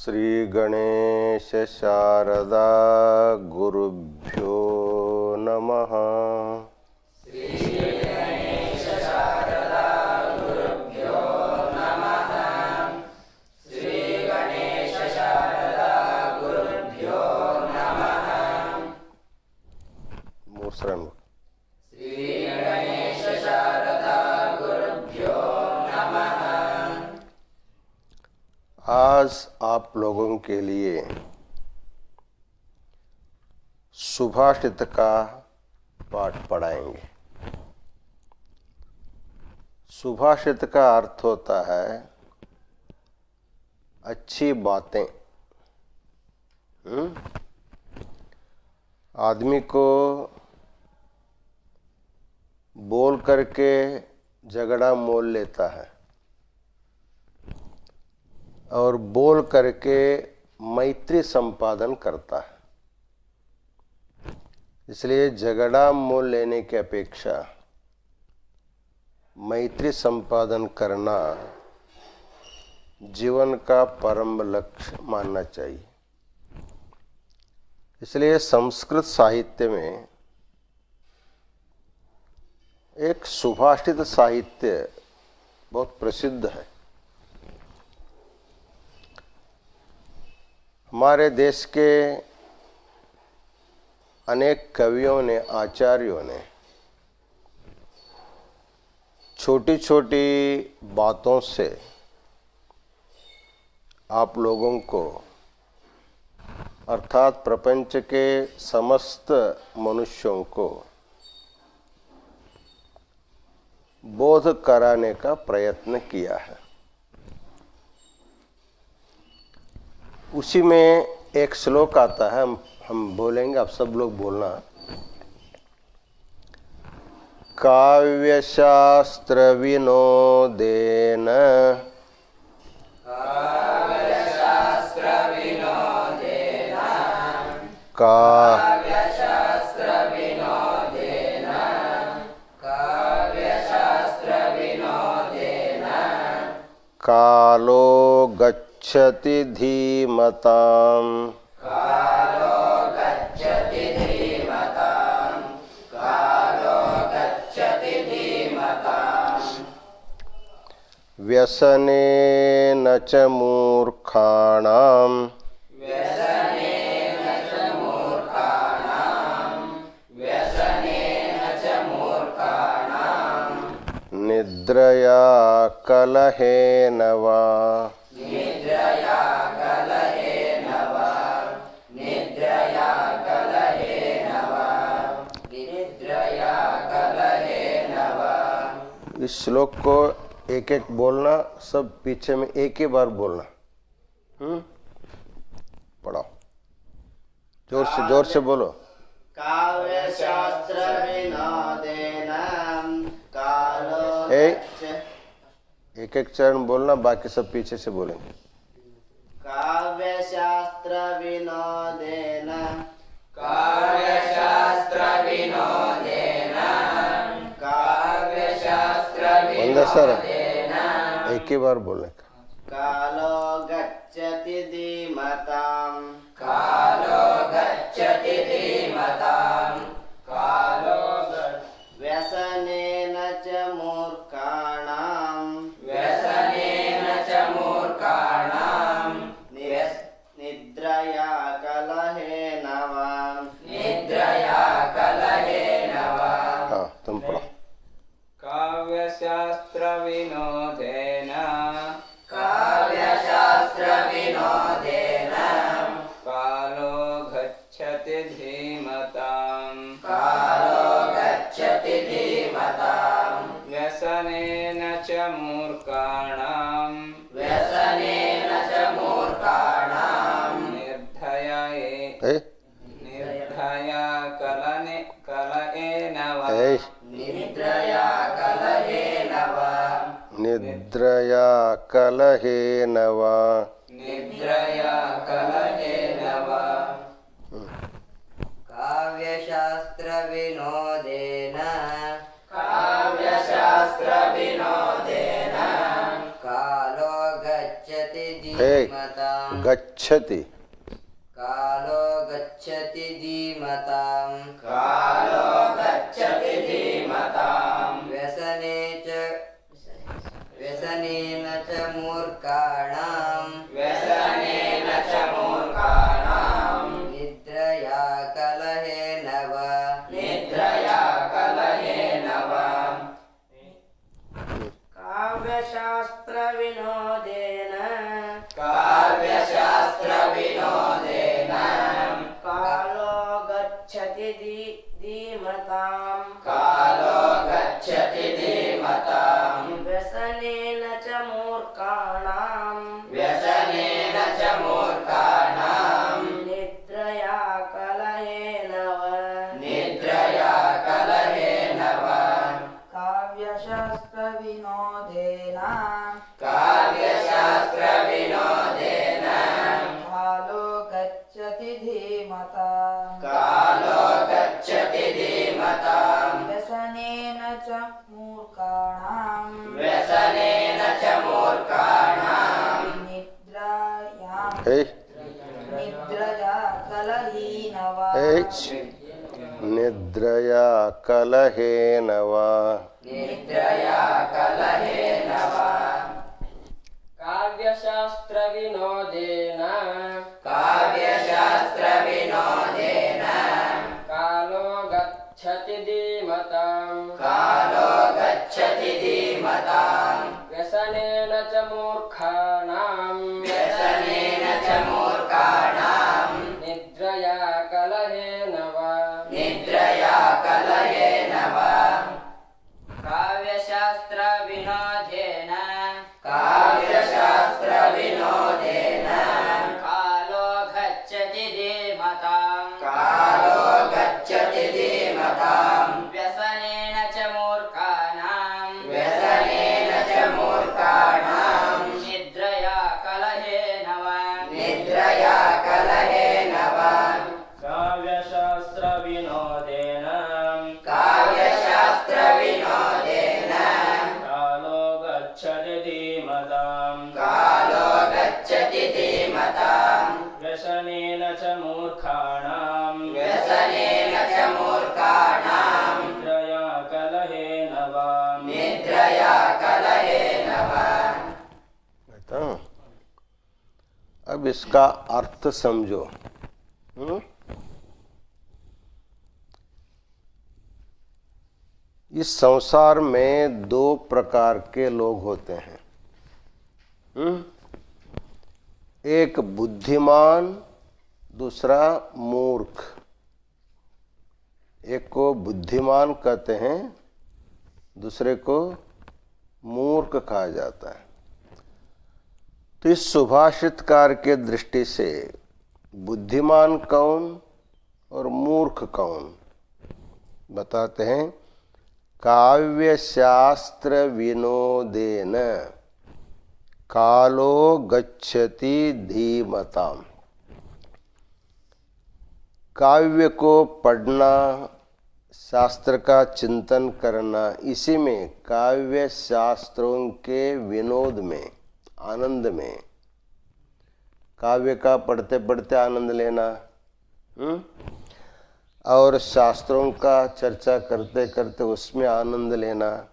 श्री गणेश शारदा गुरुभ्यो नमः। श्री गणेश शारदा गुरुभ्यो नमः। श्री गणेश शारदा गुरुभ्यो नमः। मूर्छन श्री गणेश शारदा गुरुभ्यो नमः। आज आप लोगों के लिए सुभाषित का पाठ पढ़ाएंगे। सुभाषित का अर्थ होता है अच्छी बातें। आदमी को बोल करके झगड़ा मोल लेता है और बोल करके मैत्री संपादन करता है। इसलिए झगड़ा मोल लेने की अपेक्षा मैत्री संपादन करना जीवन का परम लक्ष्य मानना चाहिए। इसलिए संस्कृत साहित्य में एक सुभाषित साहित्य बहुत प्रसिद्ध है। हमारे देश के अनेक कवियों ने, आचार्यों ने छोटी छोटी बातों से आप लोगों को अर्थात प्रपंच के समस्त मनुष्यों को बोध कराने का प्रयत्न किया है। उसी में एक श्लोक आता है, हम बोलेंगे, आप सब लोग बोलना। काव्यशास्त्र विनोदेन कालो गच्छति धीमताम्। व्यसनेन च मूर्खाणाम्। निद्रया कलहेन वा। इस श्लोक को एक एक बोलना, सब पीछे में एक ही बार बोलना। पढ़ाओ, जोर से बोलो। काव्य शास्त्र विनोदेन कालो एक एक चरण बोलना, बाकी सब पीछे से बोलेंगे। काव्य शास्त्र विनोदेन काव्य शास्त्र विनोदेन काव्य शास्त्र विनोदेन एक ही बार बोलने का। कालो गच्छति धीमताम्। कालो गच्छति धीमताम्। कालो व्यसनेन च मूर्खाणाम्। व्यसनेन च मूर्खाणाम्। निद्रया कलहेन वा। निद्रया कलहेन वा। हाँ, तुम पढ़ो। काव्यशास्त्र विनोदेन काव्यशास्त्र विनोदेन कालो गच्छति धीमताम्। कालो गच्छति धीमताम्। व्यसनेन च मूर्खाणाम्। व्यसनेन च मूर्खाणाम्। निर्धया कलहेन वा। निद्रया कलहेन वा। निद्रया कलहेन वा। निद्रया कलहेन वा। काव्यशास्त्र विनोदेन काव्यशास्त्र विनोदेन कालो गच्छति धीमताम्। गच्छति कालो गच्छति धीमताम् कालो गच्छति धीमताम् व्यसनेन च मूर्खाणाम् व्यसनेन च मूर्खाणाम् निद्रया कलहेन वा निद्रया कलहेन वा काव्यशास्त्रविनोदेन काव्यशास्त्रविनोदेन कालो गच्छति धीमताम् कालो गच्छति धीमताम् व्यसनेन च मूर्खाणाम् व्यसनेन च मूर्खाणाम् निद्रया कलहेन वा निद्रया कलहेन वा काव्यशास्त्रविनोदेन काव्यशास्त्रविनोदेन कालो गच्छति धीमताम् कालो गच्छति धीमताम् व्यसनेन च मूर्खाणाम् व्यसनेन च मूर्खाणाम् निद्रया कलहीन वा निद्रया कलहेन वा निद्रया कलहेन वा काव्यशास्त्रविनोदेन काव्यशास्त्रविनोदेन कालो गच्छति धीमताम् कालो गच्छति धीमताम् व्यसनेन च मूर्खाणाम् व्यसनेन च मूर्खाणाम् निद्रया कलहेन वा निद्रया कलहेन वा काव्यशास्त्रविनोदेन काव्यशास्त्रविनोदेन कालो गच्छति धीमताम् कालो गच्छति धीमताम् व्यसनेन च मूर्खाणाम् व्यसनेन च मूर्खाणाम् निद्रया कलहेन वा निद्रया कलहेन वा काव्यशास्त्रविनोदेन काव्यशास्त्रविनोदेन कालो गच्छति धीमताम् कालो गच्छति धीमताम् व्यसनेन च मूर्खाणाम् व्यसनेन च मूर्खाणाम् निद्रया कलहेन वा निद्रया कलहेन वा अब इसका अर्थ समझो। इस संसार में दो प्रकार के लोग होते हैं। एक बुद्धिमान, दूसरा मूर्ख। एक को बुद्धिमान कहते हैं, दूसरे को मूर्ख कहा जाता है। तो इस सुभाषितकार के दृष्टि से बुद्धिमान कौन और मूर्ख कौन बताते हैं। काव्य शास्त्र विनोदेन कालो गच्छति धीमताम्। काव्य को पढ़ना, शास्त्र का चिंतन करना, इसी में काव्य शास्त्रों के विनोद में, आनंद में, काव्य का पढ़ते पढ़ते आनंद लेना, और शास्त्रों का चर्चा करते करते उसमें आनंद लेना।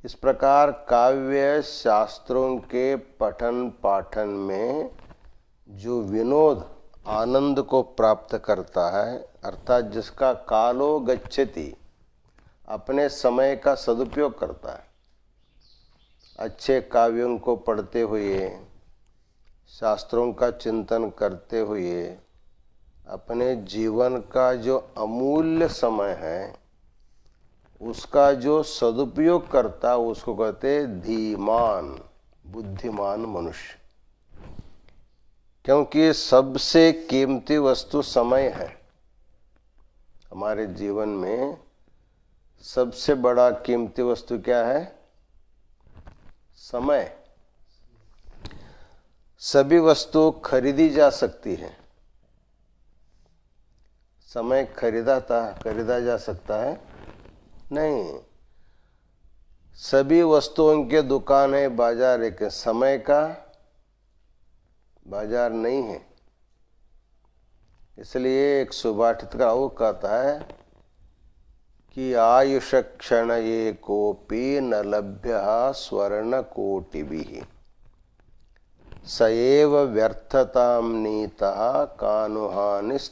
इस प्रकार काव्य शास्त्रों के पठन पाठन में जो विनोद आनंद को प्राप्त करता है, अर्थात जिसका कालो गच्छति, अपने समय का सदुपयोग करता है, अच्छे काव्यों को पढ़ते हुए, शास्त्रों का चिंतन करते हुए अपने जीवन का जो अमूल्य समय है उसका जो सदुपयोग करता है, उसको कहते धीमान, बुद्धिमान मनुष्य। क्योंकि सबसे कीमती वस्तु समय है। हमारे जीवन में सबसे बड़ा कीमती वस्तु क्या है? समय। सभी वस्तु खरीदी जा सकती है, समय खरीदा जा सकता है नहीं। सभी वस्तुओं के दुकान है, बाजार है, कि समय का बाजार नहीं है। इसलिए एक सुभाषित का वो कहता है कि आयुष क्षण ये कोपी न लभ्य स्वर्ण कोटिभिः सएव व्यर्थताम नीतः कानुहानिस्ततोधिका।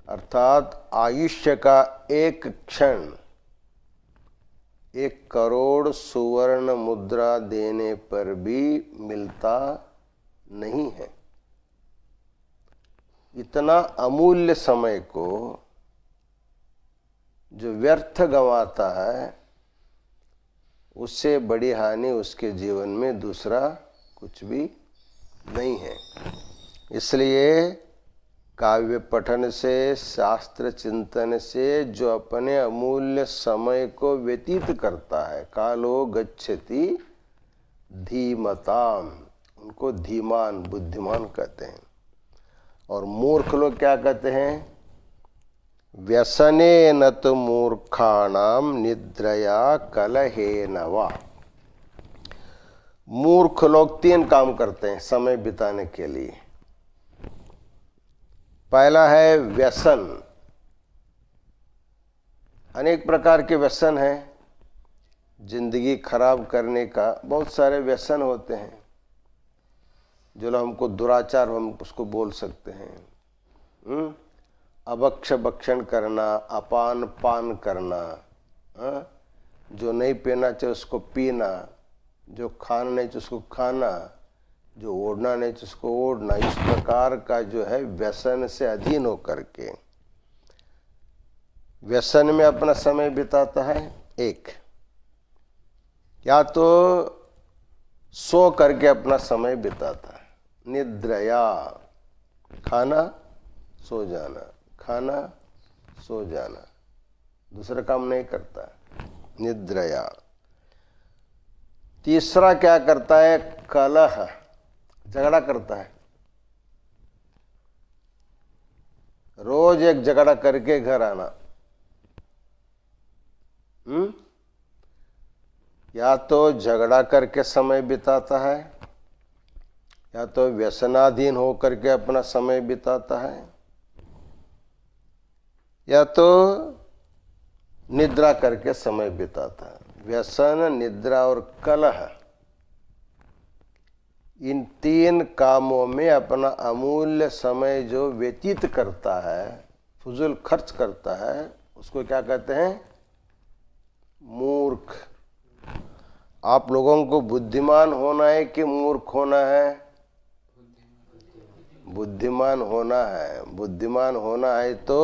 अर्थात आयुष्य का एक क्षण 1 करोड़ सुवर्ण मुद्रा देने पर भी मिलता नहीं है। इतना अमूल्य समय को जो व्यर्थ गंवाता है, उससे बड़ी हानि उसके जीवन में दूसरा कुछ भी नहीं है। इसलिए काव्य पठन से, शास्त्र चिंतन से जो अपने अमूल्य समय को व्यतीत करता है, कालो गच्छति धीमताम, उनको धीमान, बुद्धिमान कहते हैं। और मूर्ख लोग क्या कहते हैं? व्यसने न तो मूर्खाणाम निद्रया कलहेन वा। मूर्ख लोग 3 काम करते हैं समय बिताने के लिए। पहला है व्यसन। अनेक प्रकार के व्यसन हैं। जिंदगी खराब करने का बहुत सारे व्यसन होते हैं, जो हमको दुराचार हम उसको बोल सकते हैं। अभक्ष भक्षण करना, अपान पान करना, जो नहीं पीना चाहिए उसको पीना, जो खाना नहीं चाहिए उसको खाना, जो ओढ़ना नहीं चाहिए उसको ओढ़ना। इस प्रकार का जो है व्यसन से अधीन होकर के व्यसन में अपना समय बिताता है। एक या तो सो करके अपना समय बिताता है, निद्रया, खाना सो जाना, खाना सो जाना, दूसरा काम नहीं करता, निद्रया। तीसरा क्या करता है? कलह, झगड़ा करता है। रोज एक झगड़ा करके घर आना। या तो झगड़ा करके समय बिताता है, या तो व्यसनाधीन होकर के अपना समय बिताता है, या तो निद्रा करके समय बिताता है। व्यसन, निद्रा और कलह, इन 3 कामों में अपना अमूल्य समय जो व्यतीत करता है, फजूल खर्च करता है, उसको क्या कहते हैं? मूर्ख। आप लोगों को बुद्धिमान होना है कि मूर्ख होना है? बुद्धिमान होना है। बुद्धिमान होना है तो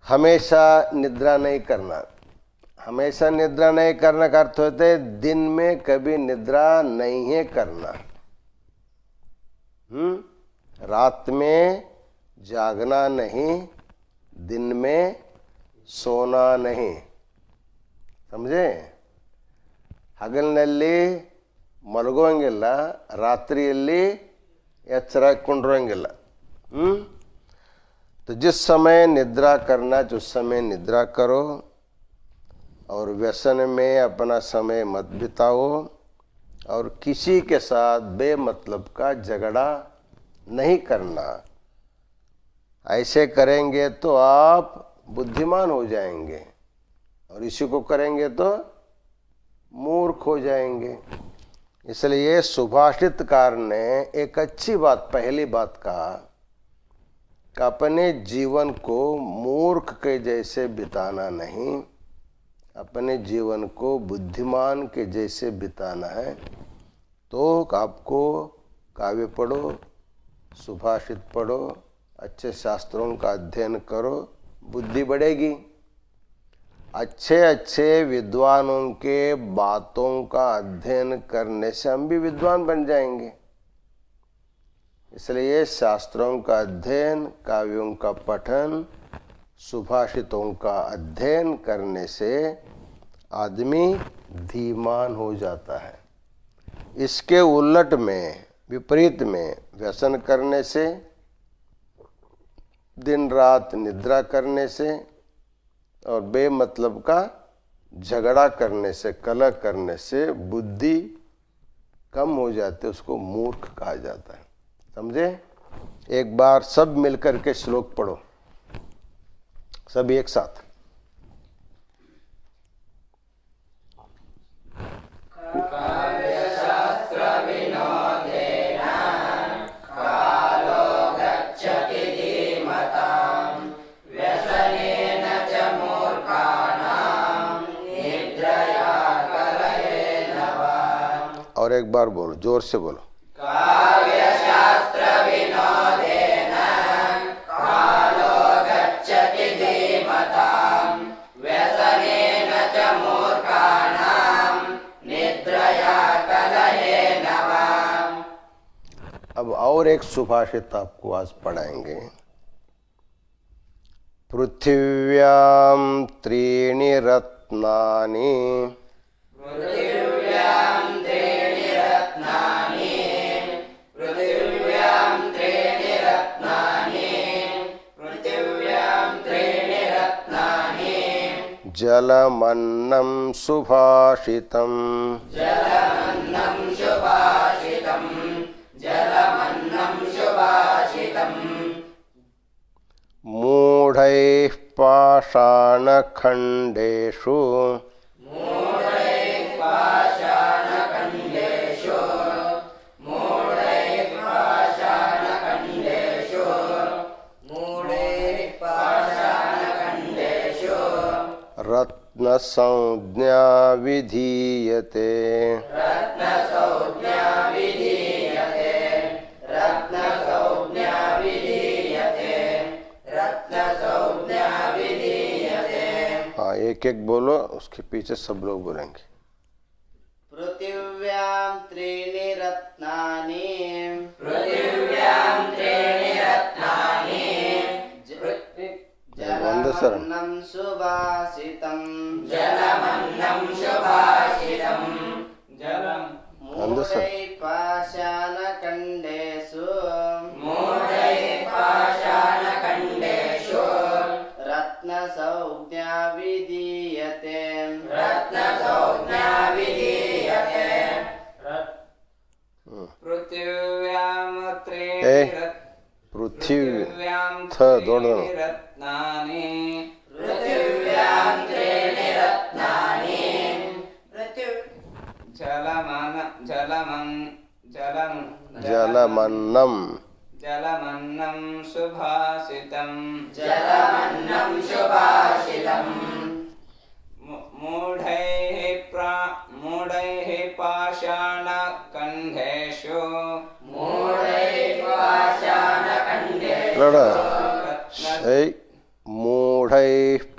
हमेशा निद्रा नहीं करना। हमेशा निद्रा नहीं करने का अर्थ होता है दिन में कभी निद्रा नहीं है करना। रात में जागना नहीं, दिन में सोना नहीं। समझे? ಹಗಲಿನಲ್ಲಿ ಮಲಗೋಂಗಿಲ್ಲ, ರಾತ್ರಿಯಲ್ಲಿ ಎಚ್ಚರಕೊಂಡಿರೋಂಗಿಲ್ಲ। तो जिस समय निद्रा करना, उस समय निद्रा करो, और व्यसन में अपना समय मत बिताओ, और किसी के साथ बेमतलब का झगड़ा नहीं करना। ऐसे करेंगे तो आप बुद्धिमान हो जाएंगे, और इसी को करेंगे तो मूर्ख हो जाएंगे। इसलिए सुभाषितकार ने एक अच्छी बात, पहली बात कहा कि अपने जीवन को मूर्ख के जैसे बिताना नहीं, अपने जीवन को बुद्धिमान के जैसे बिताना है। तो आपको काव्य पढ़ो, सुभाषित पढ़ो, अच्छे शास्त्रों का अध्ययन करो, बुद्धि बढ़ेगी। अच्छे अच्छे विद्वानों के बातों का अध्ययन करने से हम भी विद्वान बन जाएंगे। इसलिए शास्त्रों का अध्ययन, काव्यों का पठन, सुभाषितों का अध्ययन करने से आदमी धीमान हो जाता है। इसके उलट में, विपरीत में, व्यसन करने से, दिन रात निद्रा करने से और बेमतलब का झगड़ा करने से, कलह करने से बुद्धि कम हो जाते उसको मूर्ख कहा जाता है। समझे? एक बार सब मिलकर के श्लोक पढ़ो, सब एक साथ। और एक बार बोलो, जोर से बोलो। काव्य शास्त्र विनोदेन कालो गच्छति धीमताम् व्यसनेन च मूर्खाणां निद्रया कलहेन वा। अब और एक सुभाषित आपको आज पढ़ाएंगे। पृथिव्यां त्रीणि रत्नानि जलमन्नं सुभाषितम् जलमन्नं सुभाषितम् जलमन्नं सुभाषितम् मूढैः पाषाणखण्डेषु मूढैः पाषाणखण्डेषु मूढैः पाषाणखण्डेषु मूढैः पाषाणखण्डेषु रत्नसंज्ञा विधीयते। रत्नसंज्ञा विधीयते रत्नसंज्ञा विधीयते रत्नसंज्ञा विधीयते। हाँ, एक एक बोलो, उसके पीछे सब लोग बोलेंगे। पृथिव्यां त्रीणि रत्नानि पृथिव्यां त्रीणि रत्नानि जलमन्नं सुभाषितम् जलमन्नं सुभाषितम् मूढैः पाषाणखण्डेषु मूढैः पाषाणखण्डेषु रत्नसंज्ञा विधीयते रत्नसंज्ञा विधीयते। पृथिव्यां ए पृथ्वी थ जोड़ दो। रत्नानि पृथिव्यां त्रीणि रत्नानि जलमन्नं सुभाषितम् जलमन्नं सुभाषितम् मूढैः पाषाणखण्डेषु मूढैः पाषाणखण्डेषु मूढैः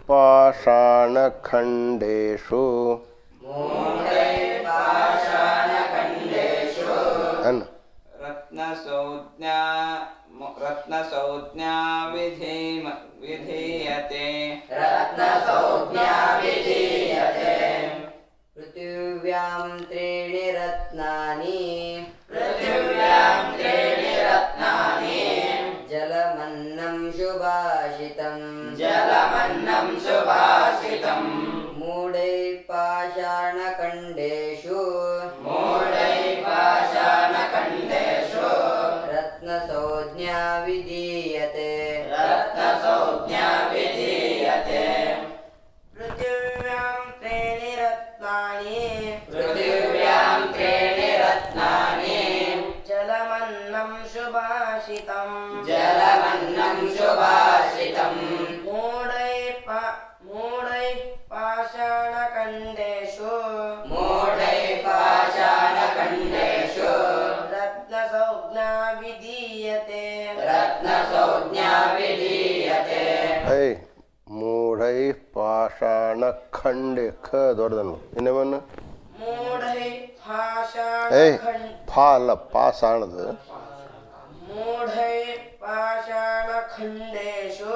पाषाणखण्डेषु मूढैः पाषाणखण्डेषु रत्नसंज्ञा विधीयते रत्नसंज्ञा विधीयते। पृथिव्यां त्रीणि रत्नानि पृथिव्यां त्रीणि रत्नानि जलमन्नं सुभाषितम् जलमन्नं सुभाषितम् मूढैः पाषाणखण्डेषु मूढैः पाषाणखण्डेषु रत्नसंज्ञा विधीयते रत्नसंज्ञा विधीयते। पृथिव्यां त्रीणि रत्नानि पृथिव्यां त्रीणि रत्नानि जलमन्नं सुभाषितम् जलमन्नं सुभाषितम् मूढैः पाषाणखण्डेषु मूढैः पाषाणखण्डेषु रत्नसंज्ञा विधीयते रत्नसंज्ञा विधीयते। मूढैः पाषाणखण्डे ख ದೊಡ್ಡದನ್ನು ಇನ್ನೇಮನ್ನ मूढैः ಫಾಲ ಪಾಷಾಣದ मूढैः पाषाणखण्डेषु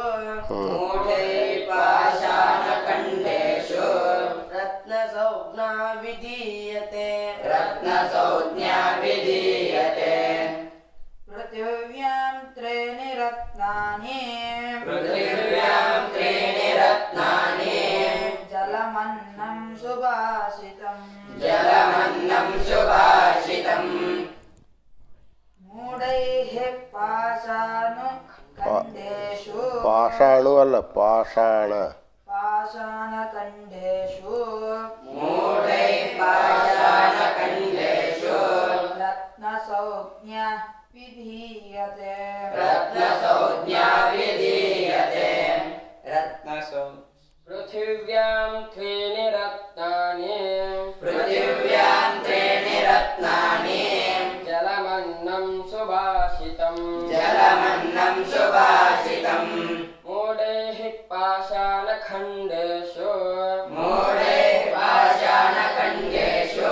मूढैः पाषाणखण्डेषु रत्नसंज्ञा विधीयते रत्नसंज्ञा विधीयते। पृथिव्यां त्रीणि रत्नानि पृथिव्यां त्रीणि रत्नानि जलमन्नं सुभाषितम् सुभाषितम् जलमन्नं सुभाषितम् मूढैः पाषाणखण्डेषु पाषाणु अल्ल पाषाण पाषाणखण्डेषु मूढैः पाषाणखण्डेषु रत्नसंज्ञा विधीयते रत्नसंज्ञा विधीयते पृथिव्यां त्रीणि रत्नानि पृथिव्यां त्रीणि रत्नानि जलमन्नं सुभाषितम् जलमन्नं सुभाषितम् मूढैः पाषाणखण्डेषु मूढैः पाषाणखण्डेषु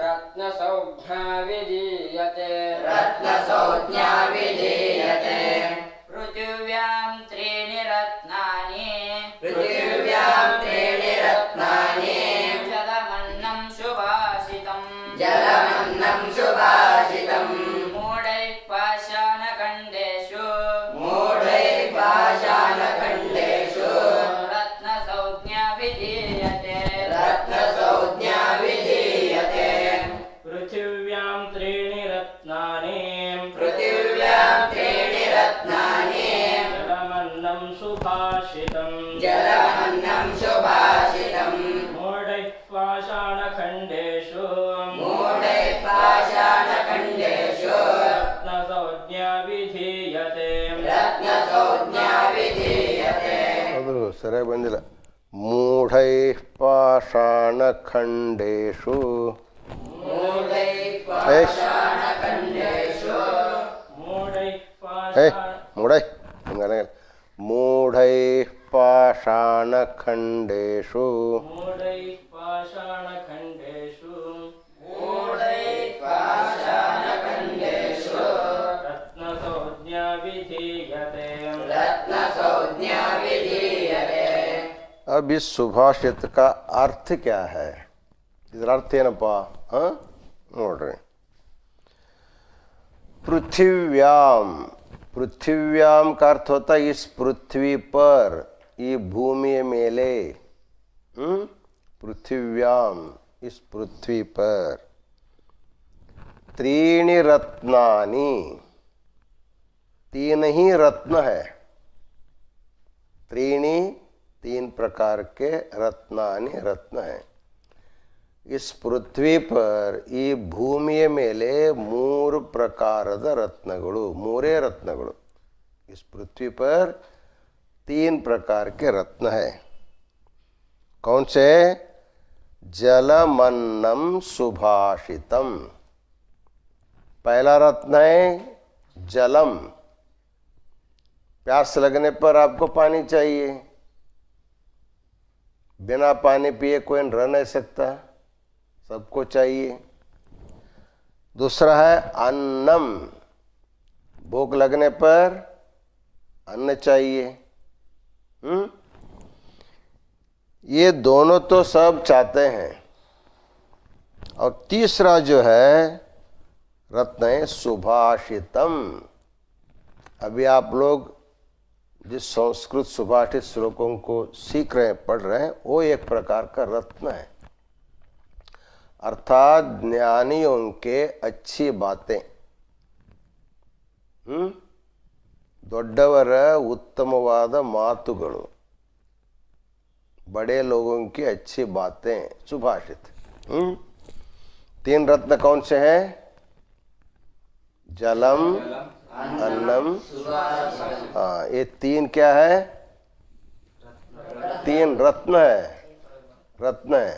रत्नसंज्ञा विधीयते रत्नसंज्ञा विधीयते पृथिव्यां त्रीणि रत्नानि पृथिव्यां त्रीणि रत्नानि जलमन्नं सुभाषितम् जलमन्नं सुभाषितम् मूढैः पाषाणखण्डेषु मूढैः पाषाणखण्डेषु रत्नसंज्ञा विधीयते रत्नसंज्ञा विधीयते पृथिव्यां त्रीणि रत्नानि पृथिव्यां त्रीणि रत्नानि जलमन्नं सुभाषितम् जलमन्नं सुभाषितम् मूढैः पाषाणखण्डेषु मूढैः पाषाणखण्डेषु रत्नसंज्ञा विधीयते रत्नसंज्ञा विधीयते ಅದು ಸರಿಯಾಗಿ ಬಂದಿಲ್ಲ ಮೂಢೈ ಪಾಷಾಣಖಂಡೇಶು मूढैः ಏಷ್ पाषाणखण्डेषु मूढैः ಏ पाषाण ಮೂಢೈ ಹಿಂಗಲ್ಲ ಮೂಢೈ ಪಾಷಾಣಖಂಡೇಶು मूढैः पाषाणखण्डेषु मूढैः पाषाणखण्डेषु रत्नसंज्ञा विधीयते रत्नसंज्ञा विधीयते अब इस सुभाषित का अर्थ क्या है ಇದರ ಅರ್ಥ ಏನಪ್ಪ ನೋಡ್ರಿ पृथिव्याम पृथिव्याम का अर्थ होता है इस पृथ्वी पर ये भूमि मेले पृथिव्याम इस पृथ्वी पर त्रीणि रत्नानि तीन ही रत्न है त्रीणि तीन प्रकार के रत्नानि रत्न है इस पृथ्वी पर ಈ ಭೂಮಿಯ ಮೇಲೆ ಮೂರು ಪ್ರಕಾರದ ರತ್ನಗಳು ಮೂರೇ रत्नಗಳು इस पृथ्वी पर तीन प्रकार के रत्न है कौन से जलमन्नम सुभाषितम पहला रत्न है जलम प्यास लगने पर आपको पानी चाहिए बिना पानी पिए कोई रह नहीं सकता सबको चाहिए दूसरा है अन्नम भूख लगने पर अन्न चाहिए ये दोनों तो सब चाहते हैं और तीसरा जो है रत्न है सुभाषितम अभी आप लोग जिस संस्कृत सुभाषित श्लोकों को सीख रहे हैं पढ़ रहे हैं वो एक प्रकार का रत्न है अर्थात ज्ञानियों के अच्छी बातें ದೊಡ್ಡವರ ಉತ್ತಮವಾದ ಮಾತುಗಳು बड़े लोगों की अच्छी बातें सुभाषित तीन रत्न कौन से हैं जलम अन्नम हाँ ये तीन क्या है तीन रत्न है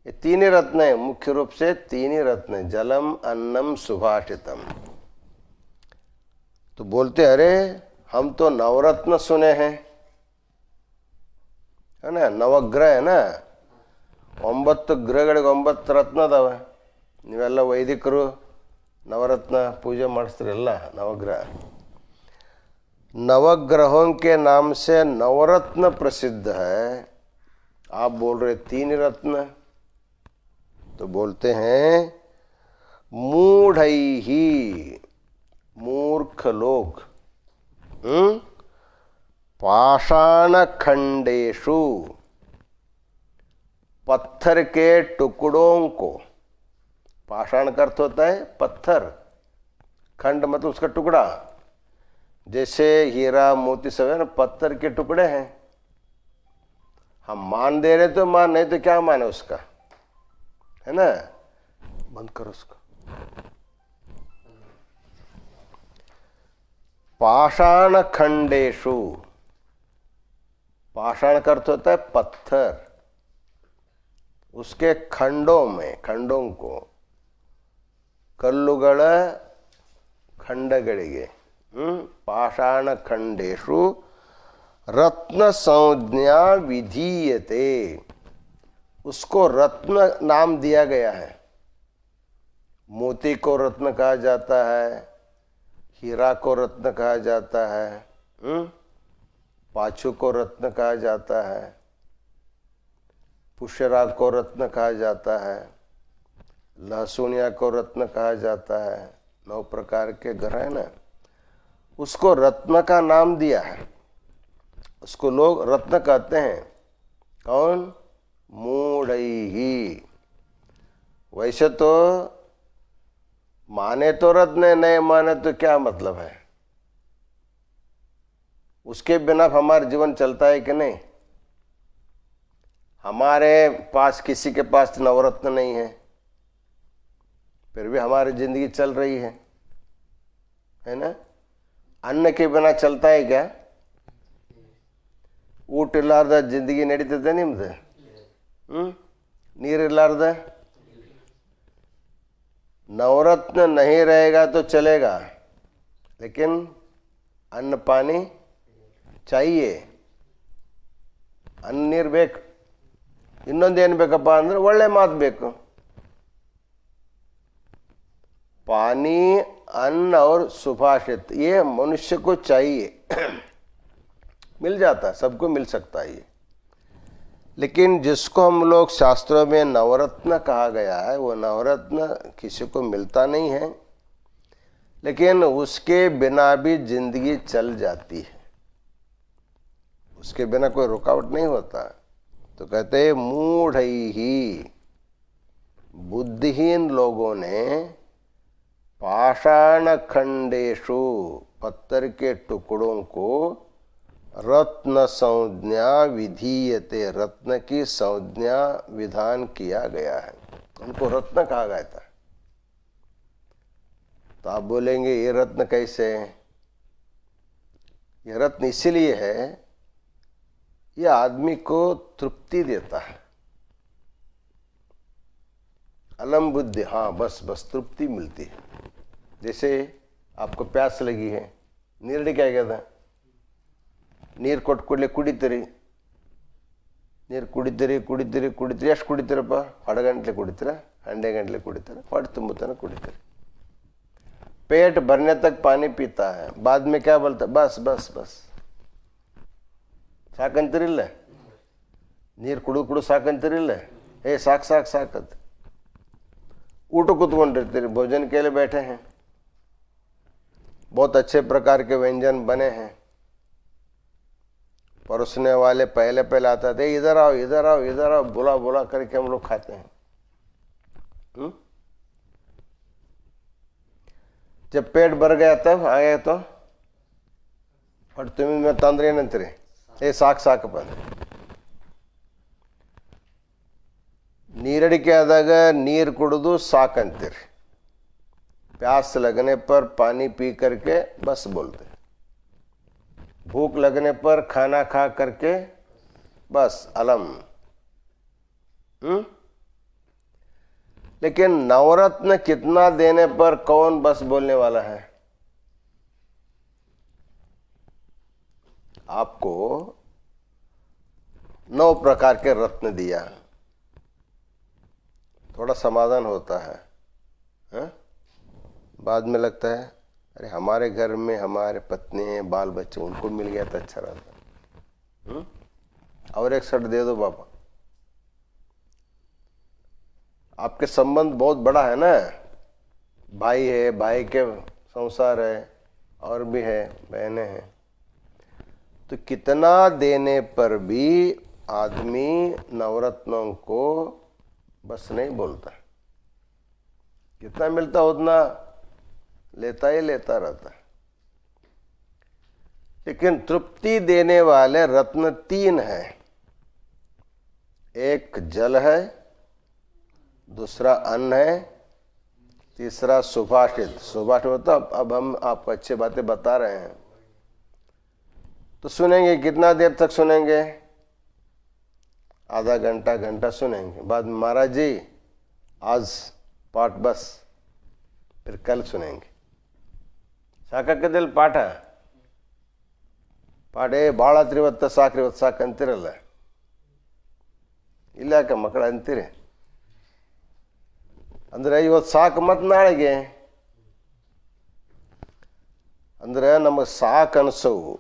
ये तीन ही रत्न है मुख्य रूप से तीन ही रत्न है जलम अन्नम सुभाषितम तो बोलते अरे हम तो नवरत्न सुने हैं है ना नवग्रह है ना 9 ಗ್ರಹಗಳಿಗೆ 9 ರತ್ನ ಅದಾವೆ ನೀವೆಲ್ಲ ವೈದಿಕರು नवरत्न पूजा ಮಾಡಿಸ್ತಿರಲ್ಲ नवग्रह नवग्रहों के नाम से नवरत्न प्रसिद्ध है आप बोल रहे तीन रत्न तो बोलते हैं मूढ़ैहि मूर्ख लोग पाषाणखंडेषु पत्थर के टुकड़ों को, पाषाण का अर्थ होता है पत्थर, खंड मतलब उसका टुकड़ा, जैसे हीरा मोती सब है ना, पत्थर के टुकड़े हैं। हम मान दे रहे तो मान, नहीं तो क्या माने उसका, है ना। बंद करो उसको। पाषाण खंडेशु, पाषाण का अर्थ होता है पत्थर, उसके खंडों में, खंडों को, कल्लुगळ खंडಗಳಿಗೆ पाषाण खंडेशु रत्न संज्ञा विधीयते, उसको रत्न नाम दिया गया है। मोती को रत्न कहा जाता है, हीरा को रत्न कहा जाता है, पाछू को रत्न कहा जाता है, पुष्यराग को रत्न कहा जाता है, लहसुनिया को रत्न कहा जाता है। 9 प्रकार के ग्रह है ना, उसको रत्न का नाम दिया है, उसको लोग रत्न कहते हैं। कौन? मूढ़ैहि। वैसे तो माने तो रत्न, नहीं माने तो क्या मतलब है, उसके बिना हमारा जीवन चलता है कि नहीं। हमारे पास किसी के पास नवरत्न नहीं है, फिर भी हमारी जिंदगी चल रही है ना। अन्न के बिना चलता है क्या? ಊಟ ಇಲ್ಲಾರ್ದ जिंदगी ನಡೀತದೆ ನಿಮ್ದು? ನೀರಿಲ್ಲಾರ್ದ? नवरत्न नहीं रहेगा तो चलेगा, लेकिन अन्न पानी चाहिए, अन्न ನೀರು ಬೇಕು। ಇನ್ನೊಂದೇನು ಬೇಕಪ್ಪ ಅಂದ್ರೆ ಒಳ್ಳೆ ಮಾತು ಬೇಕು। पानी, अन्न और सुभाषित, ये मनुष्य को चाहिए। मिल जाता है, सबको मिल सकता है ये, लेकिन जिसको हम लोग शास्त्रों में नवरत्न कहा गया है, वो नवरत्न किसी को मिलता नहीं है, लेकिन उसके बिना भी जिंदगी चल जाती है, उसके बिना कोई रुकावट नहीं होता। तो कहते हैं मूढ़ैहि, बुद्धिहीन लोगों ने पाषाण खंडेशु, पत्थर के टुकड़ों को रत्न संज्ञा विधीयते, रत्न की संज्ञा विधान किया गया है, उनको रत्न कहा गया था। तो आप बोलेंगे ये रत्न कैसे? ये रत्न इसीलिए है, ये आदमी को तृप्ति देता है, अलम बुद्धि, हाँ बस बस तृप्ति मिलती है। जैसे आपको प्यास लगी है, नीरड़ी क्या कहता है? ನೀರು ಕೊಟ್ಟು ಕೂಡಲೇ ಕುಡಿತೀರಿ, ನೀರು ಕುಡಿತೀರಿ ಕುಡಿತೀರಿ ಕುಡಿತೀರಿ, ಎಷ್ಟು ಕುಡಿತೀರಪ್ಪ? ಅಡಗಂಟ್ಲೆ ಕುಡಿತೀರಾ, हंडे गंटले कुड़ीतर, पट तुम्बुतना कुड़ीतर। पेट भरने तक पानी पीता है, बाद में क्या बोलता? बस बस बस साकंतरिल्ले, नीर कुड़ कुड़ साकंतरिल्ले, ए साक साक साकत। ऊट कुत्ಕೊಂಡಿರ್ತೀರಿ, भोजन के लिए बैठे हैं, बहुत अच्छे प्रकार के व्यंजन बने हैं, परोसने वाले पहले पहले आता थे, इधर आओ इधर आओ इधर आओ, बुला बुला करके हम लोग खाते हैं। जब पेट भर गया तब आ गया तो और तुम्हें मैं तंद्रे नंतरे ए साक साक बंद। नीरडिके आदाग नीर कुड़ू साक अंतीरी, प्यास लगने पर पानी पी करके बस बोलते, भूख लगने पर खाना खा करके बस अलम। लेकिन नवरत्न कितना देने पर कौन बस बोलने वाला है? आपको 9 प्रकार के रत्न दिया, थोड़ा समाधान होता है, बाद में लगता है अरे हमारे घर में हमारे पत्नी हैं, बाल बच्चे, उनको मिल गया तो अच्छा रहता। और एक शर्ट दे दो बाबा। आपके संबंध बहुत बड़ा है ना, भाई है, भाई के संसार है, और भी है, बहनें हैं, तो कितना देने पर भी आदमी नवरत्नों को बस नहीं बोलता, कितना मिलता उतना लेता ही लेता रहता। लेकिन तृप्ति देने वाले रत्न 3 हैं, एक जल है, दूसरा अन्न है, तीसरा सुभाषित। सुभाषित होता अब हम आपको अच्छी बातें बता रहे हैं तो सुनेंगे, कितना देर तक सुनेंगे? आधा घंटा घंटा सुनेंगे। बाद में महाराज जी आज पाठ बस, फिर कल सुनेंगे। ಸಾಕಾಕದಿಲ್ಲ ಪಾಠ ಭಾಳ ಆತ್ರಿವತ್ತ ಸಾಕ್ರಿ ಇವತ್ತು ಸಾಕು ಅಂತಿರಲ್ಲ, ಇಲ್ಲ ಯಾಕೆ ಮಕ್ಕಳು ಅಂತೀರಿ? ಅಂದರೆ ಇವತ್ತು ಸಾಕು ಮತ್ತು ನಾಳೆಗೆ ಅಂದರೆ ನಮಗೆ ಸಾಕು ಅನಿಸೋವು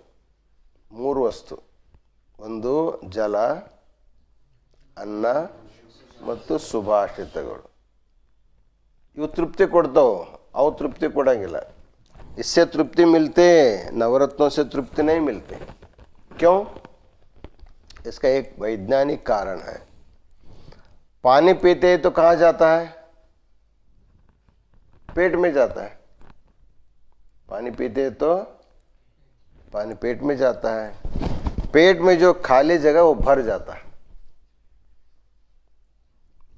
3 ವಸ್ತು, ಒಂದು ಜಲ, ಅನ್ನ ಮತ್ತು ಸುಭಾಷಿತಗಳು. ಇವು ತೃಪ್ತಿ ಕೊಡ್ತಾವೆ, ಅವು ತೃಪ್ತಿ ಕೊಡೋಂಗಿಲ್ಲ. इससे तृप्ति मिलते, नवरत्नों से तृप्ति नहीं मिलते। क्यों? इसका एक वैज्ञानिक कारण है। पानी पीते तो कहाँ जाता है? पेट में जाता है। पानी पीते तो पानी पेट में जाता है। पेट में जो खाली जगह वो भर जाता है।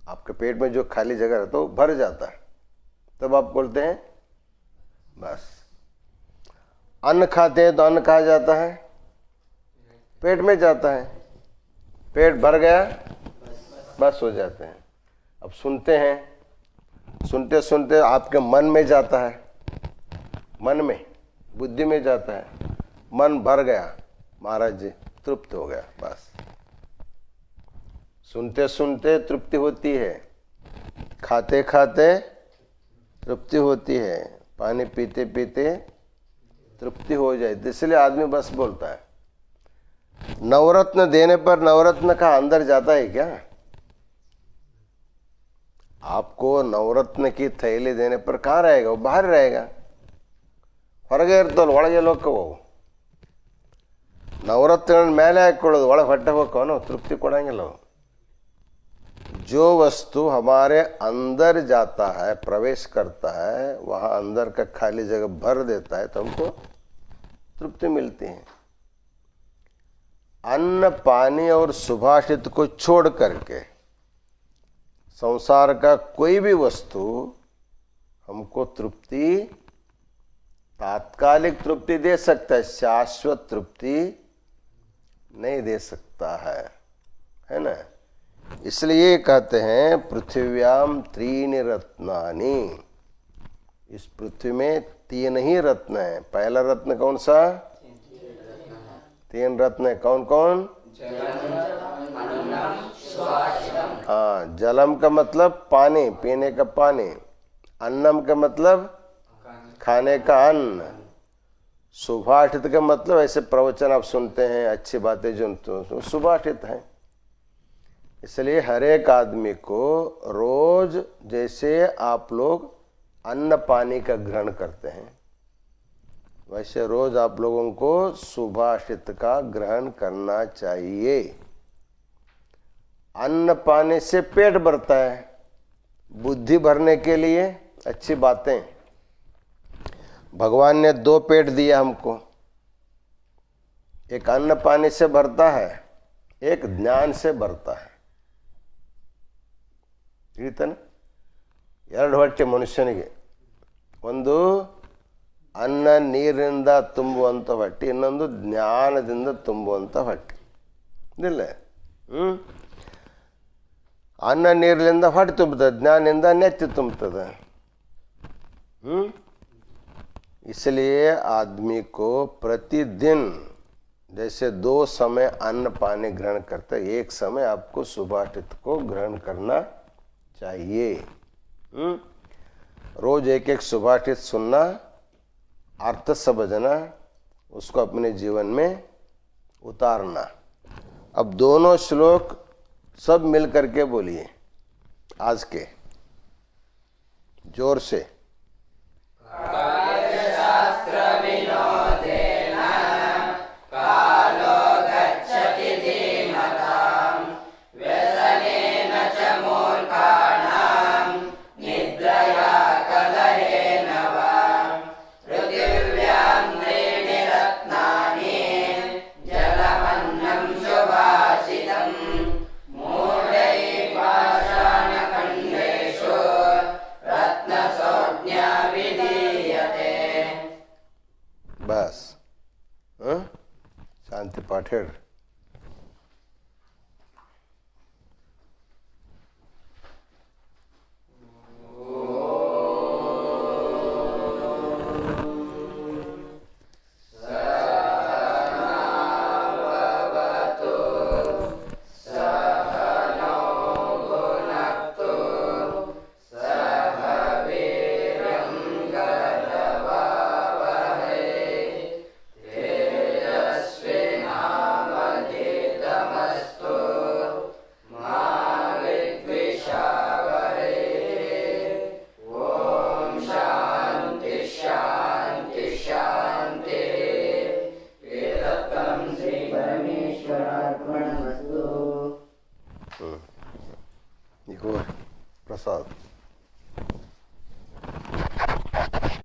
आपके पेट में जो खाली जगह रहता है वो भर जाता है, तब आप बोलते हैं बस। अन्न खाते हैं तो अन्न कहा जाता है? पेट में जाता है। पेट भर गया बस हो जाते हैं। अब सुनते हैं, सुनते सुनते आपके मन में जाता है, मन में बुद्धि में जाता है, मन भर गया, महाराज जी तृप्त हो गया बस। सुनते सुनते तृप्ति होती है, खाते खाते तृप्ति होती है, पानी पीते पीते तृप्ति हो जाए, इसलिए आदमी बस बोलता है। नवरत्न देने पर नवरत्न का अंदर जाता है क्या? आपको नवरत्न की थैली देने पर कहाँ रहेगा? वो बाहर रहेगा, ಹೊರಗೆ ಇರ್ತಲ್ಲ, ಒಳಗೆ ಲೋಕವು. ನವರತ್ನ ಮೇಲೆ ಹಾಕೊಳ್ಳೋದು, ಒಳಗೆ ಹೊಟ್ಟೆ ಹೋಗವನು तृप्ति ಕೊಡಂಗಿಲ್ಲ वो। जो वस्तु हमारे अंदर जाता है, प्रवेश करता है, वहाँ अंदर का खाली जगह भर देता है तो हमको तृप्ति मिलती है। अन्न, पानी और सुभाषित को छोड़ करके संसार का कोई भी वस्तु हमको तृप्ति, तात्कालिक तृप्ति दे सकता है, शाश्वत तृप्ति नहीं दे सकता है ना? इसलिए कहते हैं पृथ्व्याम 3 रत्नानि। इस पृथ्वी में 3 ही रत्न है। पहला रत्न कौन सा? 3 रत्न है। कौन कौन? हाँ, जलम का मतलब पानी, पीने का पानी। अन्नम का मतलब खाने का अन्न। सुभाषित का मतलब ऐसे प्रवचन आप सुनते हैं, अच्छी बातें जो सुभाषित हैं। इसलिए हर एक आदमी को रोज जैसे आप लोग अन्न पानी का ग्रहण करते हैं, वैसे रोज आप लोगों को सुभाषित का ग्रहण करना चाहिए। अन्न पानी से पेट भरता है, बुद्धि भरने के लिए अच्छी बातें। भगवान ने 2 पेट दिया हमको, एक अन्न पानी से भरता है, एक ज्ञान से भरता है। ತಿಳಿತಾನೆ? 2 ಹೊಟ್ಟೆ ಮನುಷ್ಯನಿಗೆ, ಒಂದು ಅನ್ನ ನೀರಿನಿಂದ ತುಂಬುವಂಥ ಹೊಟ್ಟೆ, ಇನ್ನೊಂದು ಜ್ಞಾನದಿಂದ ತುಂಬುವಂಥ ಹೊಟ್ಟೆ. ಇದಿಲ್ಲ? ಅನ್ನ ನೀರಿನಿಂದ ಹೊಟ್ಟೆ ತುಂಬುತ್ತದೆ, ಜ್ಞಾನದಿಂದ ನೆತ್ತಿ ತುಂಬುತ್ತದೆ। इसलिए आदमी को प्रतिदिन जैसे 2 समय अन्न पानी ग्रहण करता है, एक समय आपको सुभाषित को ग्रहण करना चाहिए। रोज एक एक सुभाषित सुनना, अर्थ समझना, उसको अपने जीवन में उतारना। अब दोनों श्लोक सब मिल करके बोलिए आज के, जोर से। पाठ ಹೇಳಿ. परमेश्वरार्पणमस्तु. प्रसाद